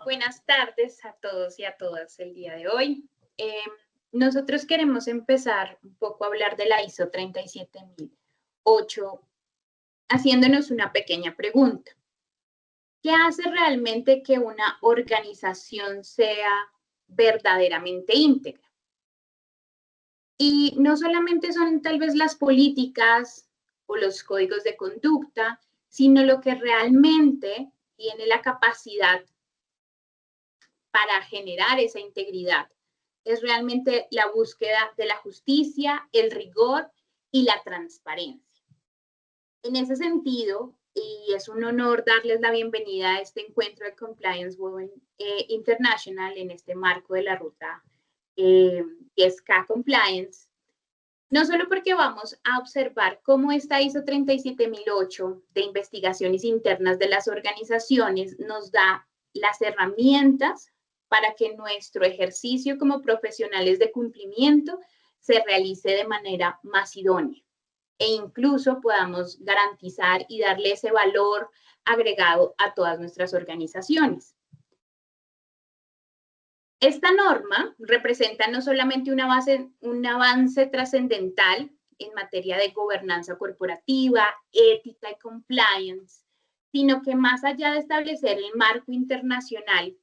Buenas tardes a todos y a todas el día de hoy. Nosotros queremos empezar un poco a hablar de la ISO 37008, haciéndonos una pequeña pregunta. ¿Qué hace realmente que una organización sea verdaderamente íntegra? Y no solamente son tal vez las políticas o los códigos de conducta, sino lo que realmente tiene la capacidad para generar esa integridad. Es realmente la búsqueda de la justicia, el rigor y la transparencia. En ese sentido, y es un honor darles la bienvenida a este encuentro de Compliance Women International en este marco de la ruta 10K Compliance, no solo porque vamos a observar cómo esta ISO 37008 de investigaciones internas de las organizaciones nos da las herramientas para que nuestro ejercicio como profesionales de cumplimiento se realice de manera más idónea e incluso podamos garantizar y darle ese valor agregado a todas nuestras organizaciones. Esta norma representa no solamente un avance trascendental en materia de gobernanza corporativa, ética y compliance, sino que más allá de establecer el marco internacional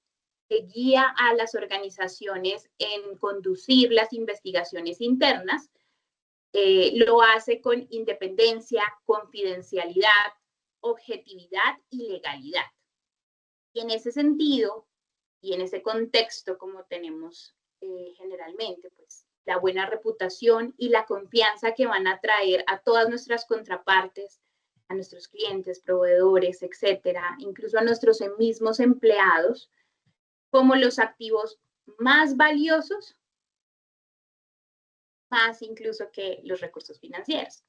que guía a las organizaciones en conducir las investigaciones internas, lo hace con independencia, confidencialidad, objetividad y legalidad. Y en ese sentido, y en ese contexto, como tenemos generalmente, pues la buena reputación y la confianza que van a traer a todas nuestras contrapartes, a nuestros clientes, proveedores, etcétera, incluso a nuestros mismos empleados, como los activos más valiosos, más incluso que los recursos financieros.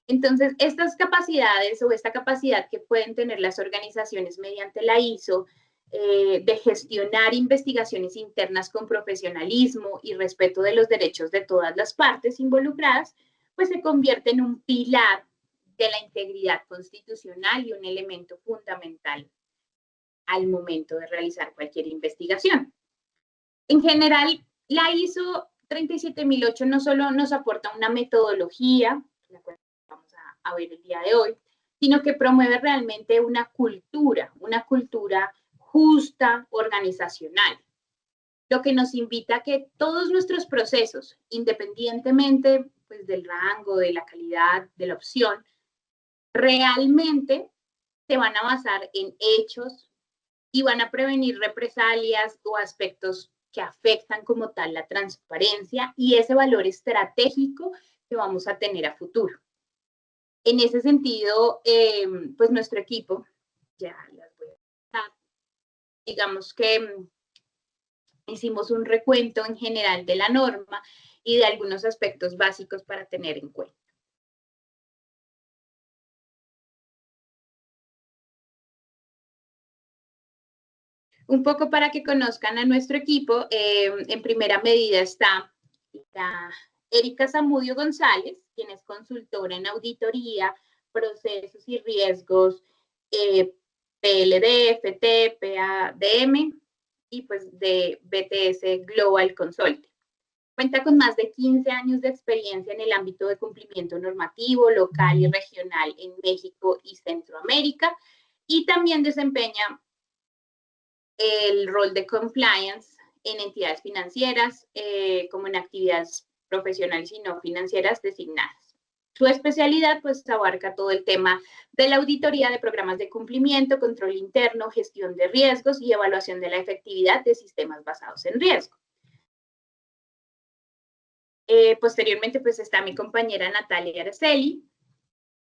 Entonces, estas capacidades o esta capacidad que pueden tener las organizaciones mediante la ISO de gestionar investigaciones internas con profesionalismo y respeto de los derechos de todas las partes involucradas, pues se convierte en un pilar de la integridad constitucional y un elemento fundamental al momento de realizar cualquier investigación. En general, la ISO 37008 no solo nos aporta una metodología, la cual vamos a ver el día de hoy, sino que promueve realmente una cultura justa, organizacional, lo que nos invita a que todos nuestros procesos, independientemente pues, del rango, de la calidad, de la opción, realmente se van a basar en hechos y van a prevenir represalias o aspectos que afectan como tal la transparencia y ese valor estratégico que vamos a tener a futuro. En ese sentido, pues nuestro equipo, ya las voy a dar, digamos que hicimos un recuento en general de la norma y de algunos aspectos básicos para tener en cuenta. Un poco para que conozcan a nuestro equipo, en primera medida está la Erika Zamudio González, quien es consultora en auditoría, procesos y riesgos, PLD, FT, PADM y pues de BTS Global Consulting. Cuenta con más de 15 años de experiencia en el ámbito de cumplimiento normativo local y regional en México y Centroamérica y también desempeña el rol de compliance en entidades financieras, como en actividades profesionales y no financieras designadas. Su especialidad pues abarca todo el tema de la auditoría de programas de cumplimiento, control interno, gestión de riesgos y evaluación de la efectividad de sistemas basados en riesgo. Posteriormente pues está mi compañera Natalia Araceli.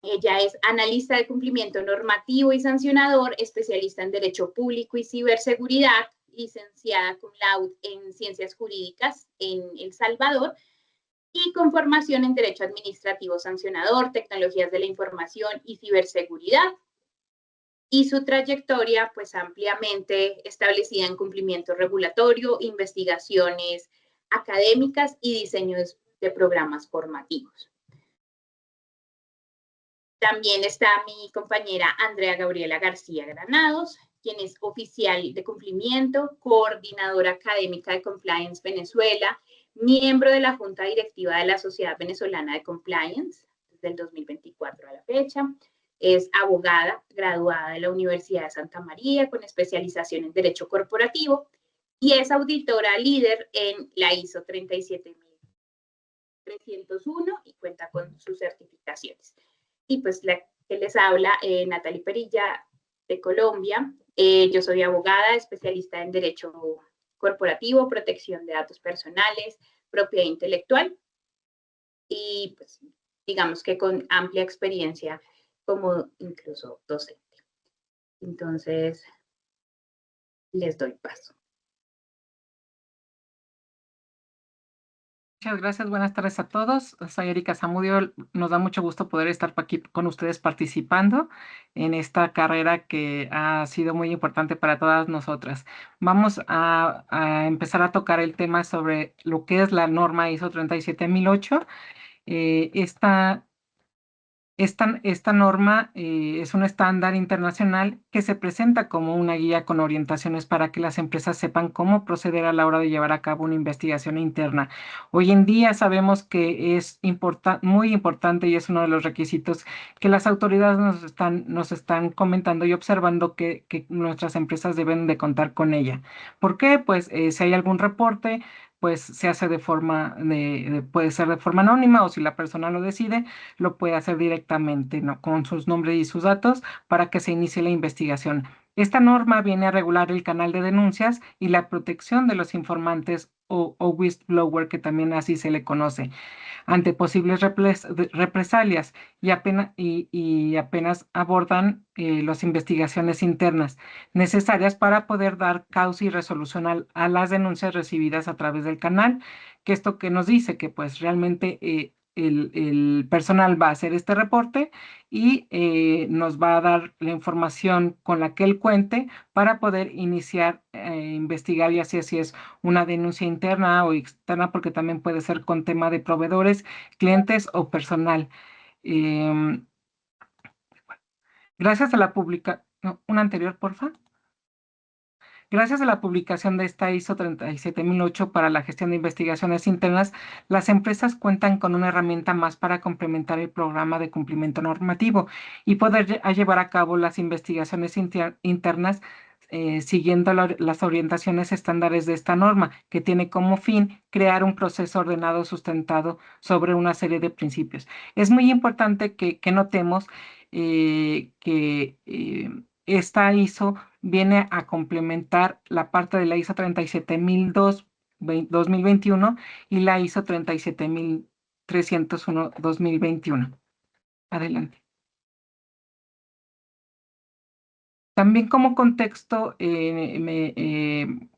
Ella es analista de cumplimiento normativo y sancionador, especialista en Derecho Público y Ciberseguridad, licenciada cum laude en Ciencias Jurídicas en El Salvador y con formación en Derecho Administrativo Sancionador, Tecnologías de la Información y Ciberseguridad. Y su trayectoria, pues ampliamente establecida en cumplimiento regulatorio, investigaciones académicas y diseños de programas formativos. También está mi compañera Andrea Gabriela García Granados, quien es oficial de cumplimiento, coordinadora académica de Compliance Venezuela, miembro de la Junta Directiva de la Sociedad Venezolana de Compliance desde el 2024 a la fecha. Es abogada graduada de la Universidad de Santa María con especialización en Derecho Corporativo y es auditora líder en la ISO 37301 y cuenta con sus certificaciones. Y pues la que les habla, Natalie Perilla, de Colombia. Yo soy abogada, especialista en Derecho Corporativo, protección de datos personales, propiedad intelectual y pues digamos que con amplia experiencia como incluso docente. Entonces, les doy paso. Muchas gracias, buenas tardes a todos. Soy Erika Zamudio, nos da mucho gusto poder estar aquí con ustedes participando en esta carrera que ha sido muy importante para todas nosotras. Vamos a empezar a tocar el tema sobre lo que es la norma ISO 37008. Esta norma es un estándar internacional que se presenta como una guía con orientaciones para que las empresas sepan cómo proceder a la hora de llevar a cabo una investigación interna. Hoy en día sabemos que es muy importante y es uno de los requisitos que las autoridades nos están comentando y observando que nuestras empresas deben de contar con ella. ¿Por qué? Pues si hay algún reporte, pues se hace puede ser de forma anónima, o si la persona lo decide, lo puede hacer directamente, ¿no?, con sus nombres y sus datos para que se inicie la investigación. Esta norma viene a regular el canal de denuncias y la protección de los informantes o whistleblower, que también así se le conoce, ante posibles represalias, y apenas abordan las investigaciones internas necesarias para poder dar causa y resolución a las denuncias recibidas a través del canal. Que esto que nos dice que pues realmente el personal va a hacer este reporte y nos va a dar la información con la que él cuente para poder iniciar investigar, y así es una denuncia interna o externa, porque también puede ser con tema de proveedores, clientes o personal. Em, Gracias a la no, una anterior, porfa. Gracias a la publicación de esta ISO 37008 para la gestión de investigaciones internas, las empresas cuentan con una herramienta más para complementar el programa de cumplimiento normativo y poder llevar a cabo las investigaciones internas siguiendo las orientaciones estándares de esta norma, que tiene como fin crear un proceso ordenado sustentado sobre una serie de principios. Es muy importante que notemos que esta ISO viene a complementar la parte de la ISO 37002-2021 y la ISO 37301-2021. Adelante. También como contexto,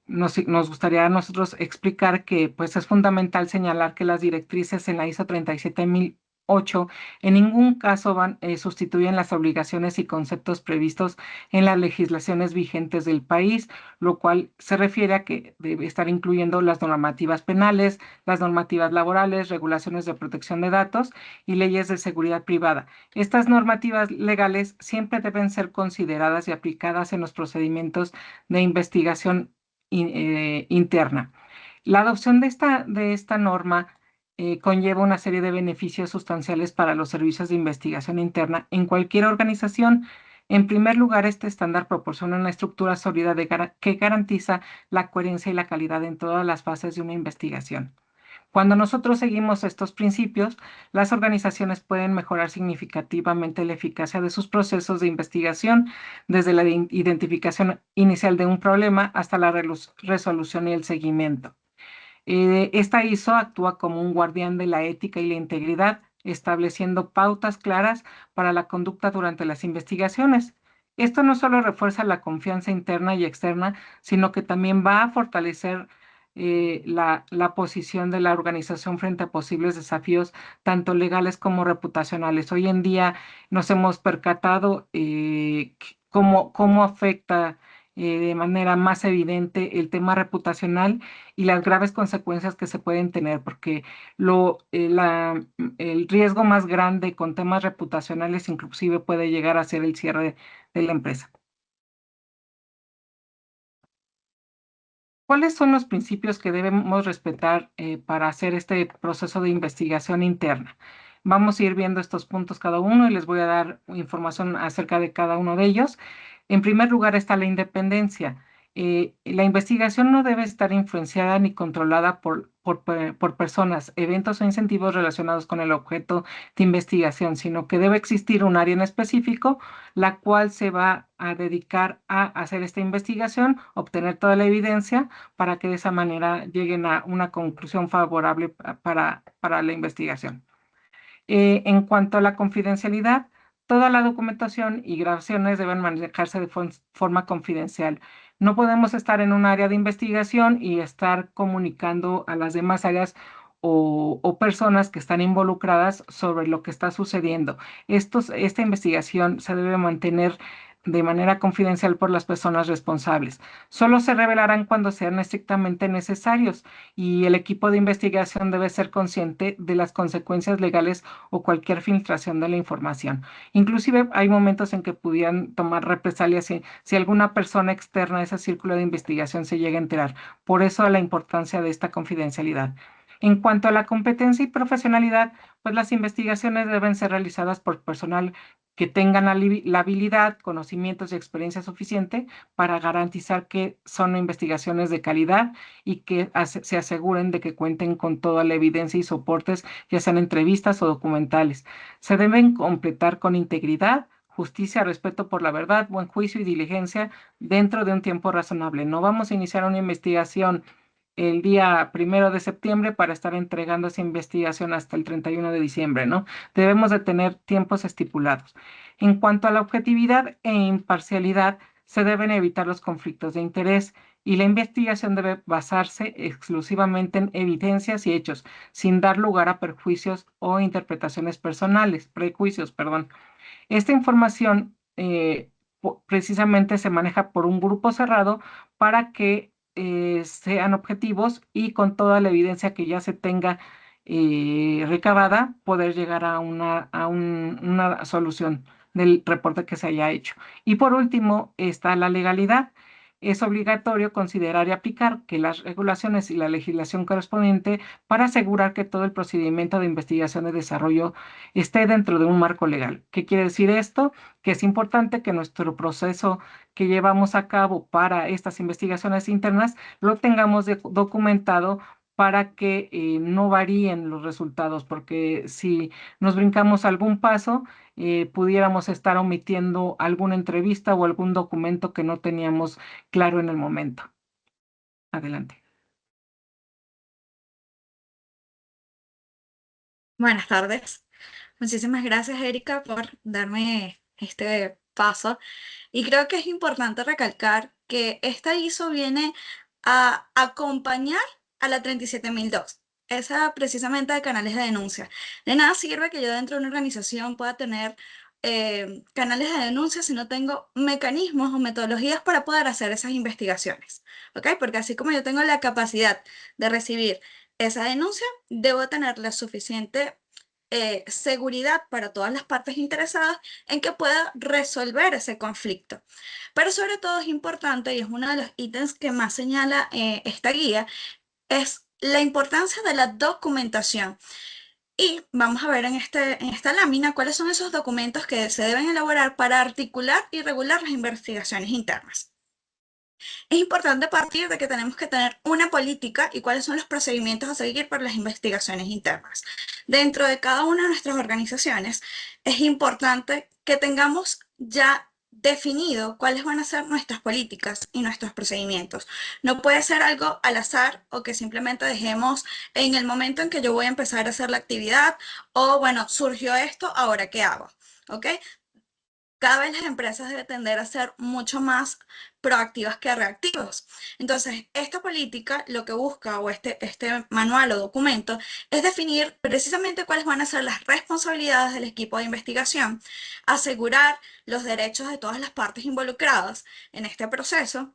nos gustaría a nosotros explicar que pues, es fundamental señalar que las directrices en la ISO 37008 en ningún caso sustituyen las obligaciones y conceptos previstos en las legislaciones vigentes del país, lo cual se refiere a que debe estar incluyendo las normativas penales, las normativas laborales, regulaciones de protección de datos y leyes de seguridad privada. Estas normativas legales siempre deben ser consideradas y aplicadas en los procedimientos de investigación interna. La adopción de esta norma conlleva una serie de beneficios sustanciales para los servicios de investigación interna en cualquier organización. En primer lugar, este estándar proporciona una estructura sólida que garantiza la coherencia y la calidad en todas las fases de una investigación. Cuando nosotros seguimos estos principios, las organizaciones pueden mejorar significativamente la eficacia de sus procesos de investigación, desde la identificación inicial de un problema hasta la resolución y el seguimiento. Esta ISO actúa como un guardián de la ética y la integridad, estableciendo pautas claras para la conducta durante las investigaciones. Esto no solo refuerza la confianza interna y externa, sino que también va a fortalecer la posición de la organización frente a posibles desafíos, tanto legales como reputacionales. Hoy en día nos hemos percatado cómo afecta de manera más evidente el tema reputacional y las graves consecuencias que se pueden tener, porque el riesgo más grande con temas reputacionales inclusive puede llegar a ser el cierre de la empresa. ¿Cuáles son los principios que debemos respetar para hacer este proceso de investigación interna? Vamos a ir viendo estos puntos cada uno y les voy a dar información acerca de cada uno de ellos. En primer lugar está la independencia. La investigación no debe estar influenciada ni controlada por personas, eventos o incentivos relacionados con el objeto de investigación, sino que debe existir un área en específico la cual se va a dedicar a hacer esta investigación, obtener toda la evidencia para que de esa manera lleguen a una conclusión favorable para la investigación. En cuanto a la confidencialidad, toda la documentación y grabaciones deben manejarse de forma confidencial. No podemos estar en un área de investigación y estar comunicando a las demás áreas o personas que están involucradas sobre lo que está sucediendo. Esta investigación se debe mantener de manera confidencial por las personas responsables. Solo se revelarán cuando sean estrictamente necesarios y el equipo de investigación debe ser consciente de las consecuencias legales o cualquier filtración de la información. Inclusive hay momentos en que pudieran tomar represalias si alguna persona externa a ese círculo de investigación se llega a enterar. Por eso la importancia de esta confidencialidad. En cuanto a la competencia y profesionalidad, pues las investigaciones deben ser realizadas por personal que tengan la habilidad, conocimientos y experiencia suficiente para garantizar que son investigaciones de calidad y que se aseguren de que cuenten con toda la evidencia y soportes, ya sean entrevistas o documentales. Se deben completar con integridad, justicia, respeto por la verdad, buen juicio y diligencia dentro de un tiempo razonable. No vamos a iniciar una investigación el día 1 de septiembre para estar entregando esa investigación hasta el 31 de diciembre, ¿no? Debemos de tener tiempos estipulados. En cuanto a la objetividad e imparcialidad, se deben evitar los conflictos de interés y la investigación debe basarse exclusivamente en evidencias y hechos, sin dar lugar a perjuicios o interpretaciones personales, prejuicios, perdón. Esta información precisamente se maneja por un grupo cerrado para que sean objetivos y con toda la evidencia que ya se tenga recabada, poder llegar a una solución del reporte que se haya hecho. Y por último está la legalidad. Es obligatorio considerar y aplicar que las regulaciones y la legislación correspondiente para asegurar que todo el procedimiento de investigación y desarrollo esté dentro de un marco legal. ¿Qué quiere decir esto? Que es importante que nuestro proceso que llevamos a cabo para estas investigaciones internas lo tengamos documentado para que no varíen los resultados, porque si nos brincamos algún paso, pudiéramos estar omitiendo alguna entrevista o algún documento que no teníamos claro en el momento. Adelante. Buenas tardes. Muchísimas gracias, Erika, por darme este paso. Y creo que es importante recalcar que esta ISO viene a acompañar a la 37002, esa precisamente de canales de denuncia. De nada sirve que yo dentro de una organización pueda tener canales de denuncia si no tengo mecanismos o metodologías para poder hacer esas investigaciones. ¿Ok? Porque así como yo tengo la capacidad de recibir esa denuncia, debo tener la suficiente seguridad para todas las partes interesadas en que pueda resolver ese conflicto. Pero sobre todo es importante, y es uno de los ítems que más señala esta guía, es la importancia de la documentación. Y vamos a ver en esta lámina cuáles son esos documentos que se deben elaborar para articular y regular las investigaciones internas. Es importante partir de que tenemos que tener una política y cuáles son los procedimientos a seguir para las investigaciones internas. Dentro de cada una de nuestras organizaciones es importante que tengamos ya definido cuáles van a ser nuestras políticas y nuestros procedimientos. No puede ser algo al azar o que simplemente dejemos en el momento en que yo voy a empezar a hacer la actividad o bueno, surgió esto, ahora qué hago. ¿Ok? Cada vez las empresas deben tender a ser mucho más proactivas que reactivas. Entonces, esta política lo que busca, o este manual o documento, es definir precisamente cuáles van a ser las responsabilidades del equipo de investigación, asegurar los derechos de todas las partes involucradas en este proceso,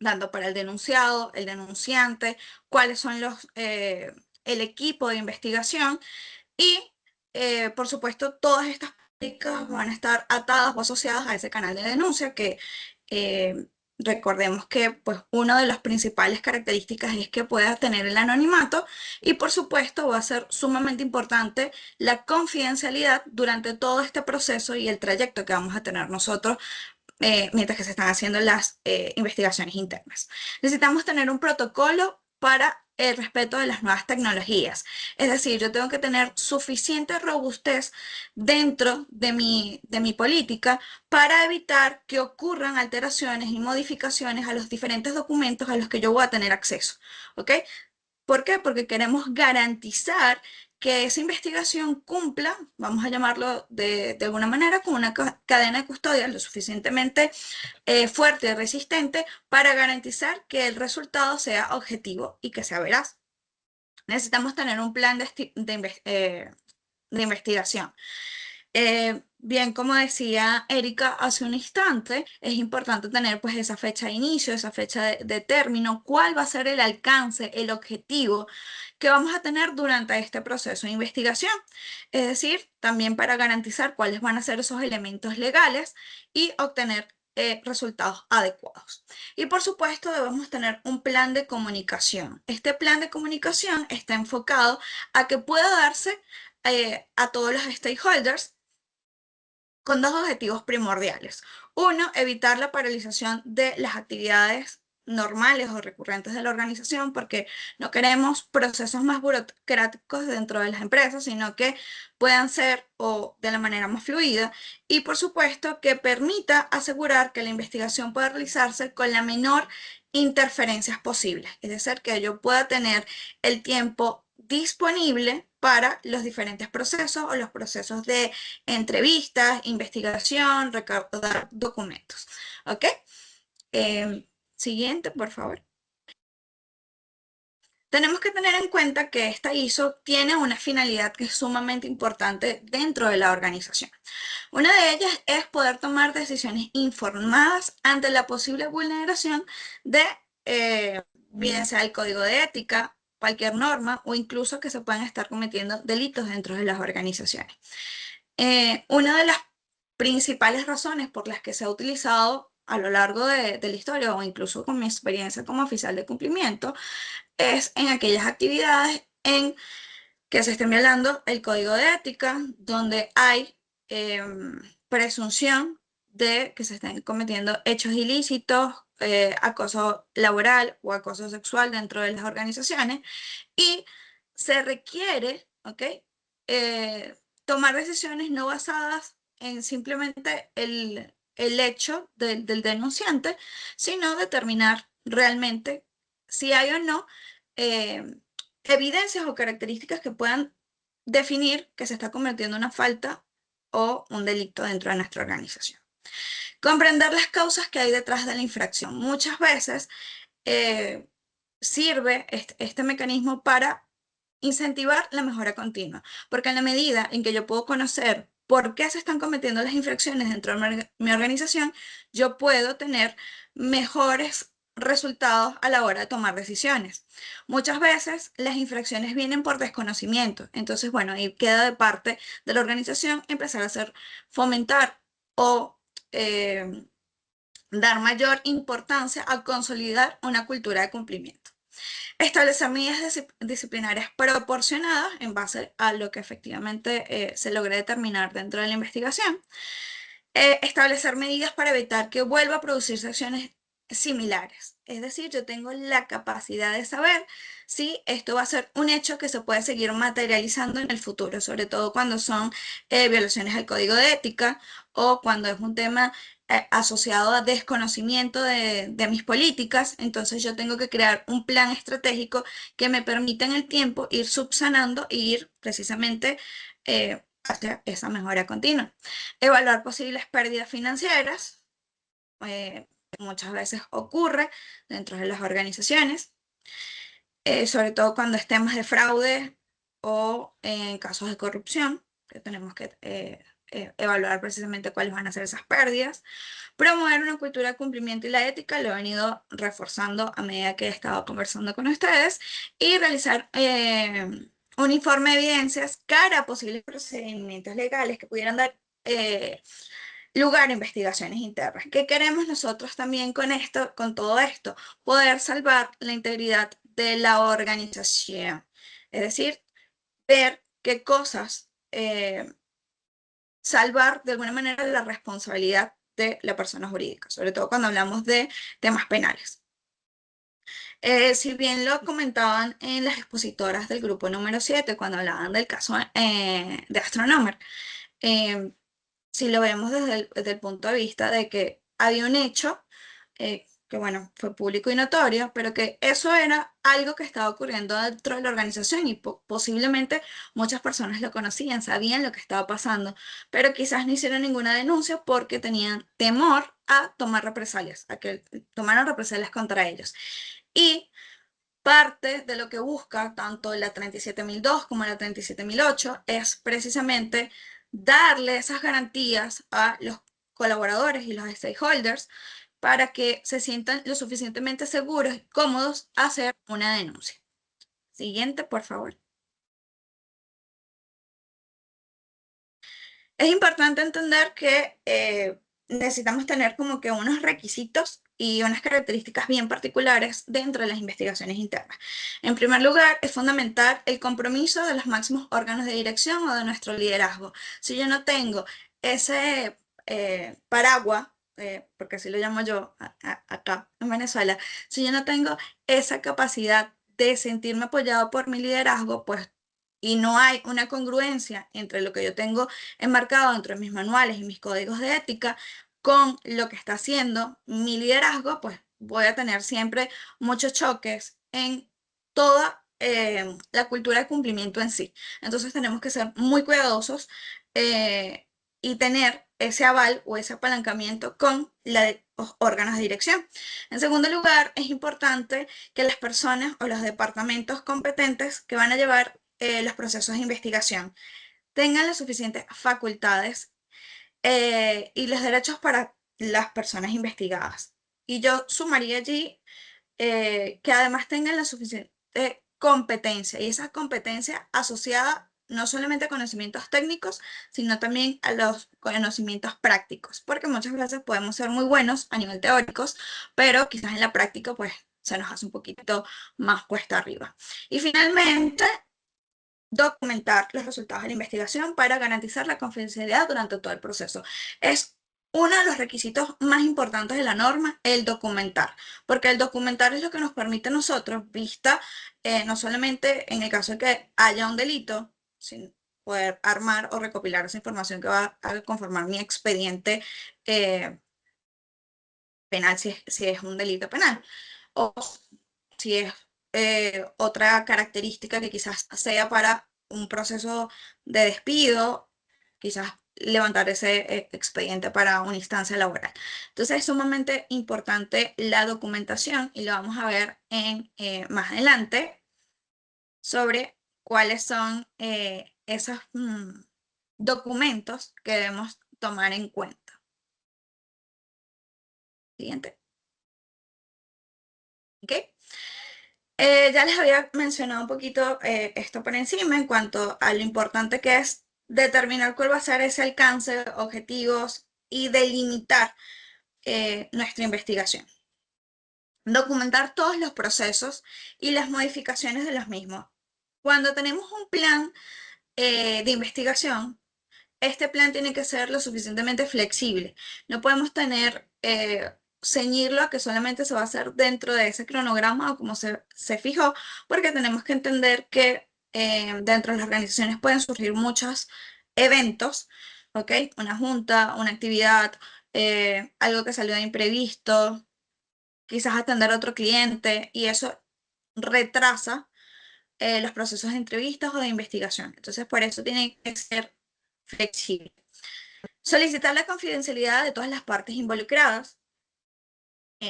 dando para el denunciado, el denunciante, cuáles son el equipo de investigación y, por supuesto, todas estas prácticas van a estar atadas o asociadas a ese canal de denuncia que Recordemos que pues, una de las principales características es que pueda tener el anonimato y por supuesto va a ser sumamente importante la confidencialidad durante todo este proceso y el trayecto que vamos a tener nosotros mientras que se están haciendo las investigaciones internas. Necesitamos tener un protocolo para el respeto de las nuevas tecnologías. Es decir, yo tengo que tener suficiente robustez dentro de mi política para evitar que ocurran alteraciones y modificaciones a los diferentes documentos a los que yo voy a tener acceso. ¿Ok? ¿Por qué? Porque queremos garantizar que esa investigación cumpla, vamos a llamarlo de alguna manera, con una cadena de custodia lo suficientemente fuerte y resistente para garantizar que el resultado sea objetivo y que sea veraz. Necesitamos tener un plan de investigación. Bien, como decía Erika hace un instante, es importante tener pues esa fecha de inicio, esa fecha de término, cuál va a ser el alcance, el objetivo que vamos a tener durante este proceso de investigación. Es decir, también para garantizar cuáles van a ser esos elementos legales y obtener resultados adecuados. Y por supuesto debemos tener un plan de comunicación. Este plan de comunicación está enfocado a que pueda darse a todos los stakeholders con dos objetivos primordiales. Uno, evitar la paralización de las actividades normales o recurrentes de la organización, porque no queremos procesos más burocráticos dentro de las empresas, sino que puedan ser o de la manera más fluida y por supuesto que permita asegurar que la investigación pueda realizarse con la menor interferencias posibles, es decir, que yo pueda tener el tiempo disponible para los diferentes procesos o los procesos de entrevistas, investigación, recaudar documentos. ¿Ok? Siguiente, por favor. Tenemos que tener en cuenta que esta ISO tiene una finalidad que es sumamente importante dentro de la organización. Una de ellas es poder tomar decisiones informadas ante la posible vulneración de, bien sea el código de ética, cualquier norma o incluso que se puedan estar cometiendo delitos dentro de las organizaciones. Una de las principales razones por las que se ha utilizado a lo largo de la historia o incluso con mi experiencia como oficial de cumplimiento es en aquellas actividades en que se estén violando el código de ética, donde hay presunción de que se estén cometiendo hechos ilícitos, acoso laboral o acoso sexual dentro de las organizaciones y se requiere, ¿ok? Tomar decisiones no basadas en simplemente el hecho del denunciante, sino determinar realmente si hay o no evidencias o características que puedan definir que se está cometiendo una falta o un delito dentro de nuestra organización. Comprender las causas que hay detrás de la infracción. Muchas veces sirve este mecanismo para incentivar la mejora continua, porque en la medida en que yo puedo conocer por qué se están cometiendo las infracciones dentro de mi organización, yo puedo tener mejores resultados a la hora de tomar decisiones. Muchas veces las infracciones vienen por desconocimiento, entonces bueno, ahí queda de parte de la organización empezar a hacer, fomentar o dar mayor importancia a consolidar una cultura de cumplimiento. Establecer medidas disciplinarias proporcionadas en base a lo que efectivamente se logre determinar dentro de la investigación. Establecer medidas para evitar que vuelva a producirse acciones similares. Es decir, yo tengo la capacidad de saber si esto va a ser un hecho que se puede seguir materializando en el futuro, sobre todo cuando son violaciones al código de ética o cuando es un tema asociado a desconocimiento de mis políticas. Entonces yo tengo que crear un plan estratégico que me permita en el tiempo ir subsanando e ir precisamente hacia esa mejora continua. Evaluar posibles pérdidas financieras, muchas veces ocurre dentro de las organizaciones, sobre todo cuando es temas de fraude o en casos de corrupción, que tenemos que evaluar precisamente cuáles van a ser esas pérdidas. Promover una cultura de cumplimiento y la ética, lo he venido reforzando a medida que he estado conversando con ustedes, y realizar un informe de evidencias cara a posibles procedimientos legales que pudieran dar lugar a investigaciones internas. ¿Qué queremos nosotros también con esto, con todo esto? Poder salvar la integridad de la organización. Es decir, ver qué cosas, salvar de alguna manera la responsabilidad de la persona jurídica, sobre todo cuando hablamos de temas penales. Si bien lo comentaban en las expositoras del grupo número 7, cuando hablaban del caso de Astronomer, si lo vemos desde el punto de vista de que había un hecho que, bueno, fue público y notorio, pero que eso era algo que estaba ocurriendo dentro de la organización y posiblemente muchas personas lo conocían, sabían lo que estaba pasando, pero quizás no hicieron ninguna denuncia porque tenían temor a tomar represalias, a que tomaran represalias contra ellos. Y parte de lo que busca tanto la 37002 como la 37008 es precisamente darle esas garantías a los colaboradores y los stakeholders para que se sientan lo suficientemente seguros y cómodos a hacer una denuncia. Siguiente, por favor. Es importante entender que necesitamos tener como que unos requisitos y unas características bien particulares dentro de las investigaciones internas. En primer lugar, es fundamental el compromiso de los máximos órganos de dirección o de nuestro liderazgo. Si yo no tengo ese paraguas, porque así lo llamo yo acá en Venezuela, si yo no tengo esa capacidad de sentirme apoyado por mi liderazgo, pues, y no hay una congruencia entre lo que yo tengo enmarcado dentro de mis manuales y mis códigos de ética con lo que está haciendo mi liderazgo, pues voy a tener siempre muchos choques en toda la cultura de cumplimiento en sí. Entonces tenemos que ser muy cuidadosos y tener ese aval o ese apalancamiento con los órganos de dirección. En segundo lugar, es importante que las personas o los departamentos competentes que van a llevar los procesos de investigación tengan las suficientes facultades y los derechos para las personas investigadas. Y yo sumaría allí que además tengan la suficiente competencia, y esa competencia asociada no solamente a conocimientos técnicos, sino también a los conocimientos prácticos, porque muchas veces podemos ser muy buenos a nivel teóricos, pero quizás en la práctica pues se nos hace un poquito más cuesta arriba. Y finalmente, documentar los resultados de la investigación para garantizar la confidencialidad durante todo el proceso. Es uno de los requisitos más importantes de la norma, el documentar, porque el documentar es lo que nos permite a nosotros, vista no solamente en el caso de que haya un delito, sin poder armar o recopilar esa información que va a conformar mi expediente penal, si es un delito penal, o si es otra característica que quizás sea para un proceso de despido, quizás levantar ese expediente para una instancia laboral. Entonces es sumamente importante la documentación y lo vamos a ver más adelante sobre cuáles son esos documentos que debemos tomar en cuenta. Siguiente. ¿Ok? Ya les había mencionado un poquito esto por encima en cuanto a lo importante que es determinar cuál va a ser ese alcance, objetivos y delimitar nuestra investigación. Documentar todos los procesos y las modificaciones de los mismos. Cuando tenemos un plan de investigación, este plan tiene que ser lo suficientemente flexible. No podemos ceñirlo a que solamente se va a hacer dentro de ese cronograma o como se fijó, porque tenemos que entender que dentro de las organizaciones pueden surgir muchos eventos, ¿ok? Una junta, una actividad, algo que salió de imprevisto, quizás atender a otro cliente, y eso retrasa los procesos de entrevistas o de investigación. Entonces, por eso tiene que ser flexible. Solicitar la confidencialidad de todas las partes involucradas,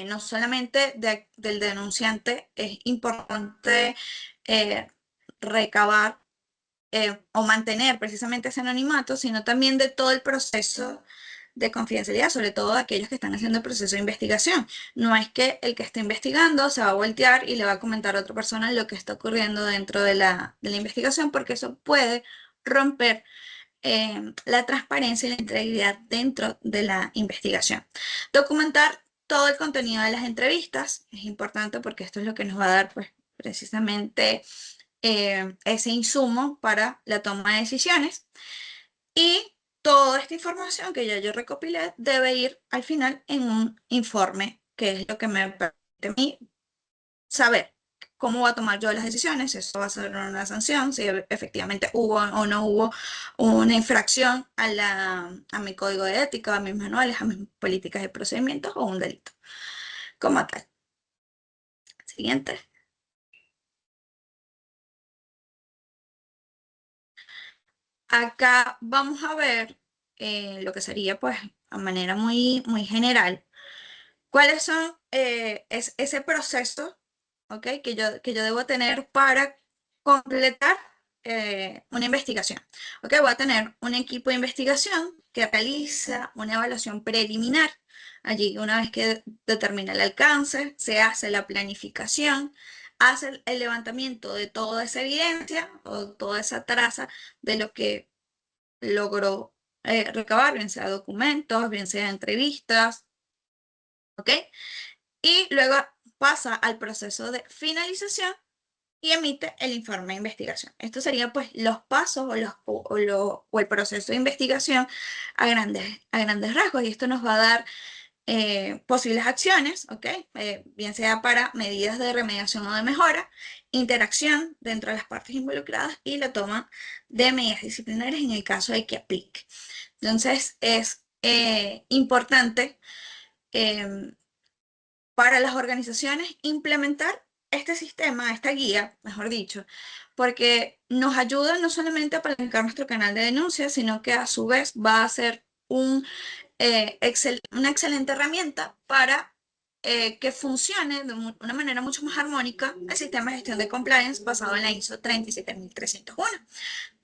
no solamente del denunciante, es importante recabar o mantener precisamente ese anonimato, sino también de todo el proceso de confidencialidad, sobre todo de aquellos que están haciendo el proceso de investigación. No es que el que está investigando se va a voltear y le va a comentar a otra persona lo que está ocurriendo dentro de la investigación, porque eso puede romper la transparencia y la integridad dentro de la investigación. Documentar todo el contenido de las entrevistas es importante porque esto es lo que nos va a dar pues, precisamente ese insumo para la toma de decisiones. Y toda esta información que ya yo recopilé debe ir al final en un informe, que es lo que me permite a mí saber cómo va a tomar yo las decisiones, si esto va a ser una sanción, si efectivamente hubo o no hubo una infracción a mi código de ética, a mis manuales, a mis políticas de procedimientos o un delito como tal. Siguiente. Acá vamos a ver lo que sería, pues, a manera muy, muy general, cuáles son ese proceso, ¿ok? Que yo debo tener para completar una investigación. ¿Ok? Voy a tener un equipo de investigación que realiza una evaluación preliminar. Allí, una vez que determina el alcance, se hace la planificación, hace el levantamiento de toda esa evidencia o toda esa traza de lo que logró recabar, bien sea documentos, bien sea entrevistas, ¿ok? Y luego pasa al proceso de finalización y emite el informe de investigación. Estos serían pues los pasos o el proceso de investigación a grandes rasgos, y esto nos va a dar posibles acciones, ¿ok? Bien sea para medidas de remediación o de mejora, interacción dentro de las partes involucradas y la toma de medidas disciplinarias en el caso de que aplique. Entonces es importante para las organizaciones implementar este sistema, esta guía, mejor dicho, porque nos ayuda no solamente a apalancar nuestro canal de denuncia, sino que a su vez va a ser una excelente herramienta para que funcione de una manera mucho más armónica el sistema de gestión de compliance basado en la ISO 37301.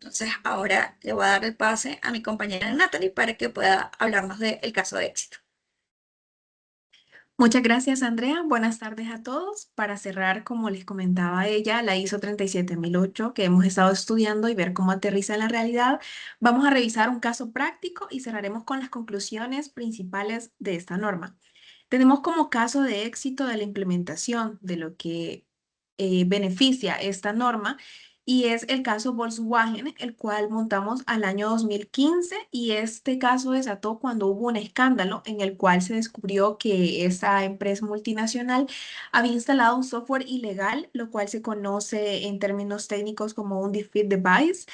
Entonces, ahora le voy a dar el pase a mi compañera Natalie para que pueda hablarnos del caso de éxito. Muchas gracias, Andrea. Buenas tardes a todos. Para cerrar, como les comentaba ella, la ISO 37008 que hemos estado estudiando y ver cómo aterriza en la realidad, vamos a revisar un caso práctico y cerraremos con las conclusiones principales de esta norma. Tenemos como caso de éxito de la implementación de lo que beneficia esta norma, y es el caso Volkswagen, el cual montamos al año 2015, y este caso desató cuando hubo un escándalo en el cual se descubrió que esa empresa multinacional había instalado un software ilegal, lo cual se conoce en términos técnicos como un defeat device,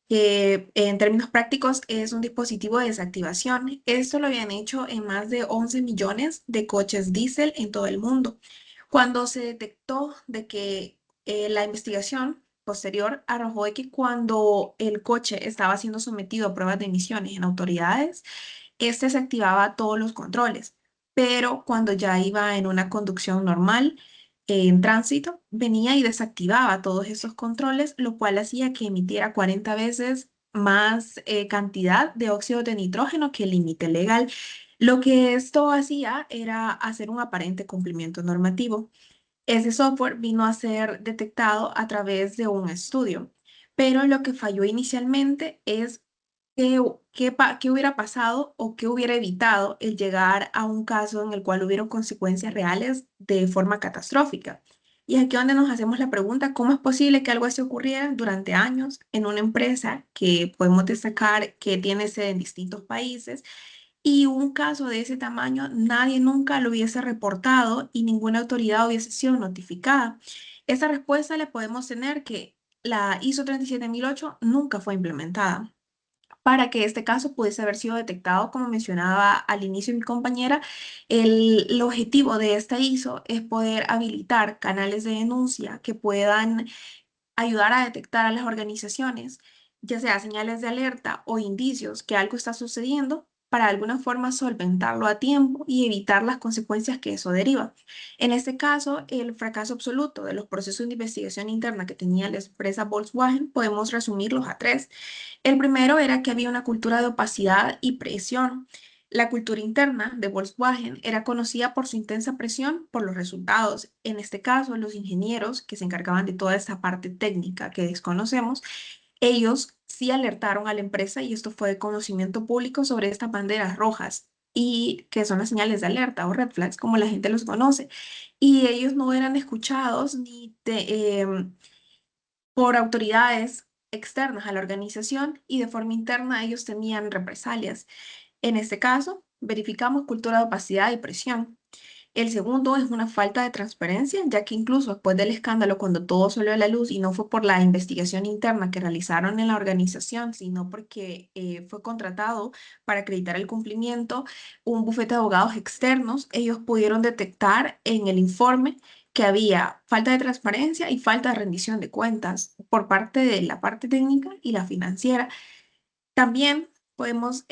que en términos prácticos es un dispositivo de desactivación. Esto lo habían hecho en más de 11 millones de coches diésel en todo el mundo. Cuando se detectó de que la investigación posterior arrojó de que cuando el coche estaba siendo sometido a pruebas de emisiones en autoridades, este se activaba todos los controles, pero cuando ya iba en una conducción normal, en tránsito, venía y desactivaba todos esos controles, lo cual hacía que emitiera 40 veces más cantidad de óxido de nitrógeno que el límite legal. Lo que esto hacía era hacer un aparente cumplimiento normativo. Ese software vino a ser detectado a través de un estudio, pero lo que falló inicialmente es qué hubiera pasado o qué hubiera evitado el llegar a un caso en el cual hubieron consecuencias reales de forma catastrófica. Y es aquí donde nos hacemos la pregunta, ¿cómo es posible que algo así ocurriera durante años en una empresa que podemos destacar que tiene sede en distintos países? Y un caso de ese tamaño, nadie nunca lo hubiese reportado y ninguna autoridad hubiese sido notificada. Esa respuesta le podemos tener que la ISO 37008 nunca fue implementada. Para que este caso pudiese haber sido detectado, como mencionaba al inicio mi compañera, el objetivo de esta ISO es poder habilitar canales de denuncia que puedan ayudar a detectar a las organizaciones, ya sea señales de alerta o indicios que algo está sucediendo, para de alguna forma solventarlo a tiempo y evitar las consecuencias que eso deriva. En este caso, el fracaso absoluto de los procesos de investigación interna que tenía la empresa Volkswagen podemos resumirlos a tres. El primero era que había una cultura de opacidad y presión. La cultura interna de Volkswagen era conocida por su intensa presión por los resultados. En este caso, los ingenieros que se encargaban de toda esta parte técnica que desconocemos, ellos sí alertaron a la empresa, y esto fue de conocimiento público, sobre estas banderas rojas, y que son las señales de alerta o red flags, como la gente los conoce. Y ellos no eran escuchados por autoridades externas a la organización, y de forma interna ellos temían represalias. En este caso, verificamos cultura de opacidad y presión. El segundo es una falta de transparencia, ya que incluso después del escándalo, cuando todo salió a la luz, y no fue por la investigación interna que realizaron en la organización, sino porque fue contratado para acreditar el cumplimiento un bufete de abogados externos, ellos pudieron detectar en el informe que había falta de transparencia y falta de rendición de cuentas por parte de la parte técnica y la financiera. También pudimos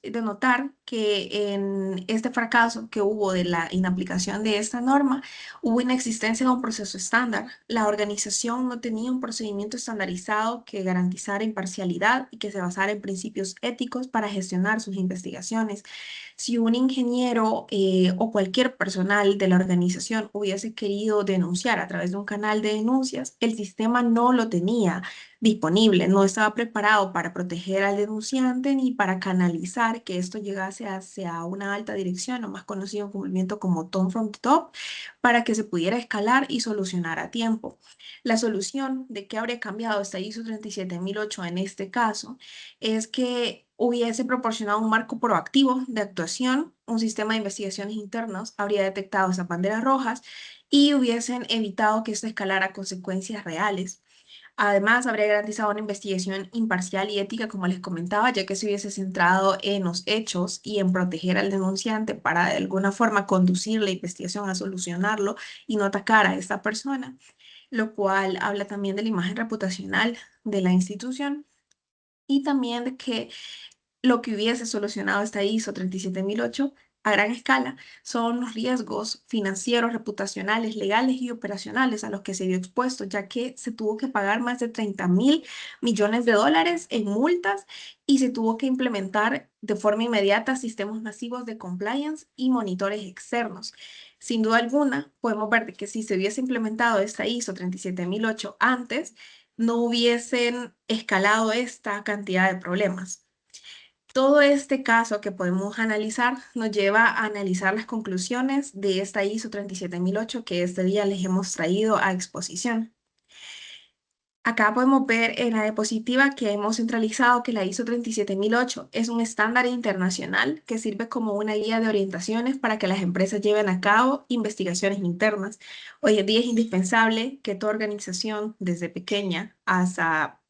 denotar que en este fracaso que hubo de la inaplicación de esta norma, hubo inexistencia de un proceso estándar. La organización no tenía un procedimiento estandarizado que garantizara imparcialidad y que se basara en principios éticos para gestionar sus investigaciones. Si un ingeniero o cualquier personal de la organización hubiese querido denunciar a través de un canal de denuncias, el sistema no lo tenía disponible, no estaba preparado para proteger al denunciante ni para canalizar que esto llegase hacia una alta dirección, o más conocido en cumplimiento como Tom from the Top, para que se pudiera escalar y solucionar a tiempo. La solución de qué habría cambiado esta ISO 37008 en este caso es que hubiese proporcionado un marco proactivo de actuación, un sistema de investigaciones internos habría detectado esas banderas rojas y hubiesen evitado que esto escalara a consecuencias reales. Además, habría garantizado una investigación imparcial y ética, como les comentaba, ya que se hubiese centrado en los hechos y en proteger al denunciante para de alguna forma conducir la investigación a solucionarlo y no atacar a esta persona, lo cual habla también de la imagen reputacional de la institución, y también de que lo que hubiese solucionado esta ISO 37008 a gran escala son los riesgos financieros, reputacionales, legales y operacionales a los que se vio expuesto, ya que se tuvo que pagar más de 30.000 millones de dólares en multas, y se tuvo que implementar de forma inmediata sistemas masivos de compliance y monitores externos. Sin duda alguna, podemos ver de que si se hubiese implementado esta ISO 37008 antes, no hubiesen escalado esta cantidad de problemas. Todo este caso que podemos analizar nos lleva a analizar las conclusiones de esta ISO 37008 que este día les hemos traído a exposición. Acá podemos ver en la diapositiva que hemos centralizado que la ISO 37008 es un estándar internacional que sirve como una guía de orientaciones para que las empresas lleven a cabo investigaciones internas. Hoy en día es indispensable que toda organización, desde pequeña hasta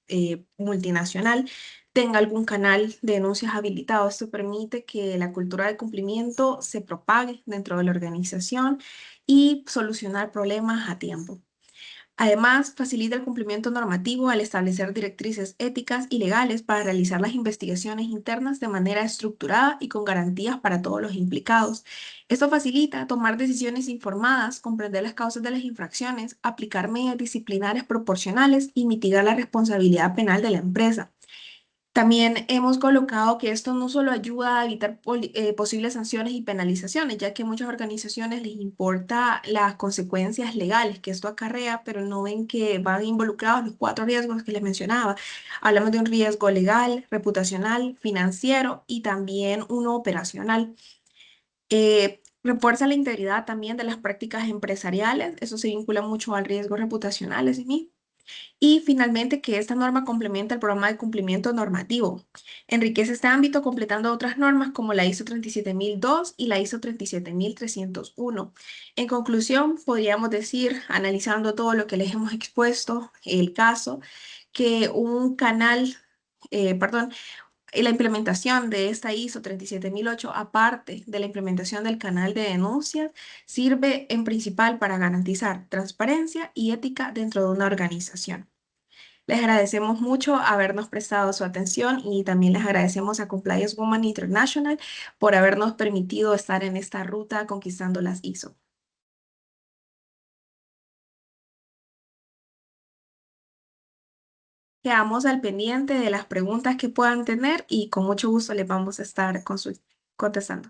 multinacional, tenga algún canal de denuncias habilitado. Esto permite que la cultura de cumplimiento se propague dentro de la organización y solucionar problemas a tiempo. Además, facilita el cumplimiento normativo al establecer directrices éticas y legales para realizar las investigaciones internas de manera estructurada y con garantías para todos los implicados. Esto facilita tomar decisiones informadas, comprender las causas de las infracciones, aplicar medidas disciplinarias proporcionales y mitigar la responsabilidad penal de la empresa. También hemos colocado que esto no solo ayuda a evitar posibles sanciones y penalizaciones, ya que a muchas organizaciones les importa las consecuencias legales que esto acarrea, pero no ven que van involucrados los 4 riesgos que les mencionaba. Hablamos de un riesgo legal, reputacional, financiero y también uno operacional. Refuerza la integridad también de las prácticas empresariales, eso se vincula mucho al riesgo reputacional, es mí. Y finalmente, que esta norma complementa el programa de cumplimiento normativo. Enriquece este ámbito completando otras normas como la ISO 37002 y la ISO 37301. En conclusión, podríamos decir, analizando todo lo que les hemos expuesto, el caso, que la implementación de esta ISO 37008, aparte de la implementación del canal de denuncias, sirve en principal para garantizar transparencia y ética dentro de una organización. Les agradecemos mucho habernos prestado su atención, y también les agradecemos a Compliance Woman International por habernos permitido estar en esta ruta conquistando las ISO. Quedamos al pendiente de las preguntas que puedan tener y con mucho gusto les vamos a estar contestando.